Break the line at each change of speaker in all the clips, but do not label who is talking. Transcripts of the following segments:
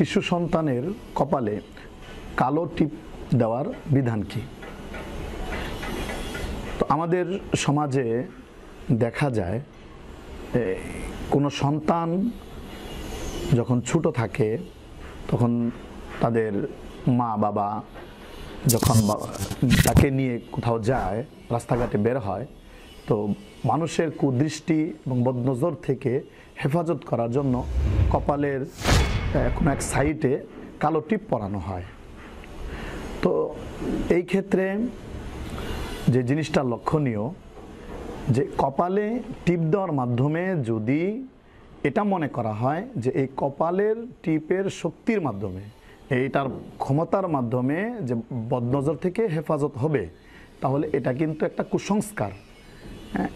শিশু সন্তানের কপালে কালো টিপ দেওয়ার বিধান কি? তো আমাদের সমাজে দেখা যায় কোনো সন্তান যখন ছোট থাকে তখন তাদের মা বাবা যখন তাকে নিয়ে কোথাও যায়, রাস্তাঘাটে বের হয়, তো মানুষের কুদৃষ্টি এবং বদনজর থেকে হেফাজত করার জন্য কপালের কোনো এক সাইডে কালো টিপ পরানো হয়। তো এই ক্ষেত্রে যে জিনিসটা লক্ষণীয়, যে কপালে টিপ দেওয়ার মাধ্যমে যদি এটা মনে করা হয় যে এই কপালের টিপের শক্তির মাধ্যমে, এইটার ক্ষমতার মাধ্যমে যে বদনজর থেকে হেফাজত হবে, তাহলে এটা কিন্তু একটা কুসংস্কার।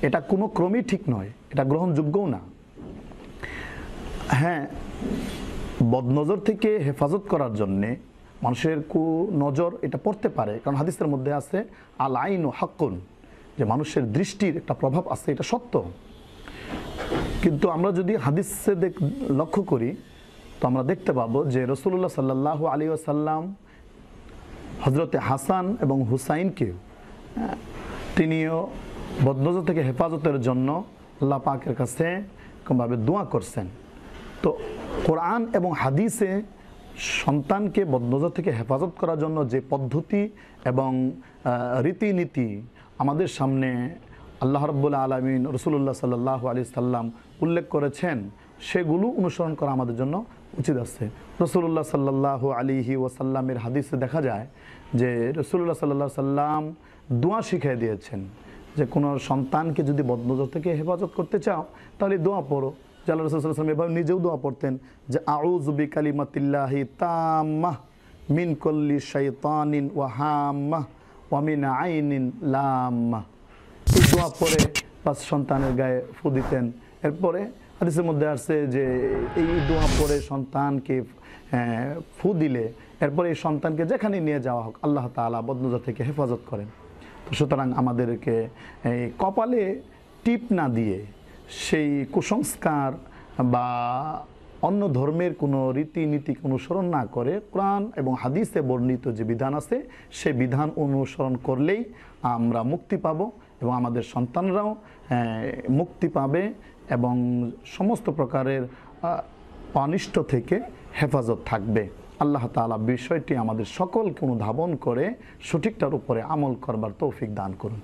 এটা কোনো ক্রমই ঠিক নয়, এটা গ্রহণযোগ্যও না। হ্যাঁ, বদনজর থেকে হেফাজত করার জন্যে মানুষের কুনজর এটা পড়তে পারে, কারণ হাদিসের মধ্যে আছে আল আইনু হাক্কুন, যে মানুষের দৃষ্টির একটা প্রভাব আছে, এটা সত্য। কিন্তু আমরা যদি হাদিসে লক্ষ্য করি তো আমরা দেখতে পাবো যে রাসূলুল্লাহ সাল্লাল্লাহু আলাইহি ওয়াসাল্লাম হযরতে হাসান এবং হুসাইনকে তিনিও বদনজর থেকে হেফাজতের জন্য আল্লাহ পাকের কাছে কোনোভাবে দোয়া করছেন। তো কোরআন এবং হাদিসে সন্তানকে বদনজর থেকে হেফাজত করার জন্য যে পদ্ধতি এবং রীতিনীতি আমাদের সামনে আল্লাহ রাব্বুল আলামিন রাসূলুল্লাহ সাল্লাল্লাহু আলাইহি সাল্লাম উল্লেখ করেছেন, সেগুলো অনুসরণ করা আমাদের জন্য উচিত আছে। রাসূলুল্লাহ সাল্লাল্লাহু আলাইহি ওয়াসাল্লামের হাদিসে দেখা যায় যে রাসূলুল্লাহ সাল্লাল্লাহু আলাইহি সাল্লাম দোয়া শিখিয়ে দিয়েছেন যে কোনো সন্তানকে যদি বদনজর থেকে হেফাজত করতে চাও তাহলে দোয়া পড়ো। যে আল্লাহ রাসূল সাল্লাল্লাহু আলাইহি ওয়াসাল্লাম এভাবে নিজেও দোয়া পড়তেন যে আউযু বিকালিমাতিল্লাহি তাম্মাহ মিন কুল্লি শাইতানিন ওয়া হাম্মাহ ওয়া মিন আইনিন লাম্মাহ। এই দোয়া পড়ে পাঁচ সন্তানের গায়ে ফু দিতেন। এরপরে হাদিসের মধ্যে আসছে যে এই দোয়া পড়ে সন্তানকে ফু দিলে এরপরে এই সন্তানকে যেখানে নিয়ে যাওয়া হোক আল্লাহ তাআলা বদনজর থেকে হেফাজত করেন। তো সুতরাং আমাদেরকে এই কপালে টিপ না দিয়ে সেই কুসংস্কার বা অন্য ধর্মের কোনো রীতিনীতি অনুসরণ না করে কোরআন এবং হাদিসে বর্ণিত যে বিধান আছে সেই বিধান অনুসরণ করলেই আমরা মুক্তি পাব এবং আমাদের সন্তানরাও মুক্তি পাবে এবং সমস্ত প্রকারের অনিষ্ট থেকে হেফাজত থাকবে। আল্লাহ তাআলা বিষয়টি আমাদের সকলকে অনুধাবন করে সঠিকটার উপরে আমল করবার তৌফিক দান করুন।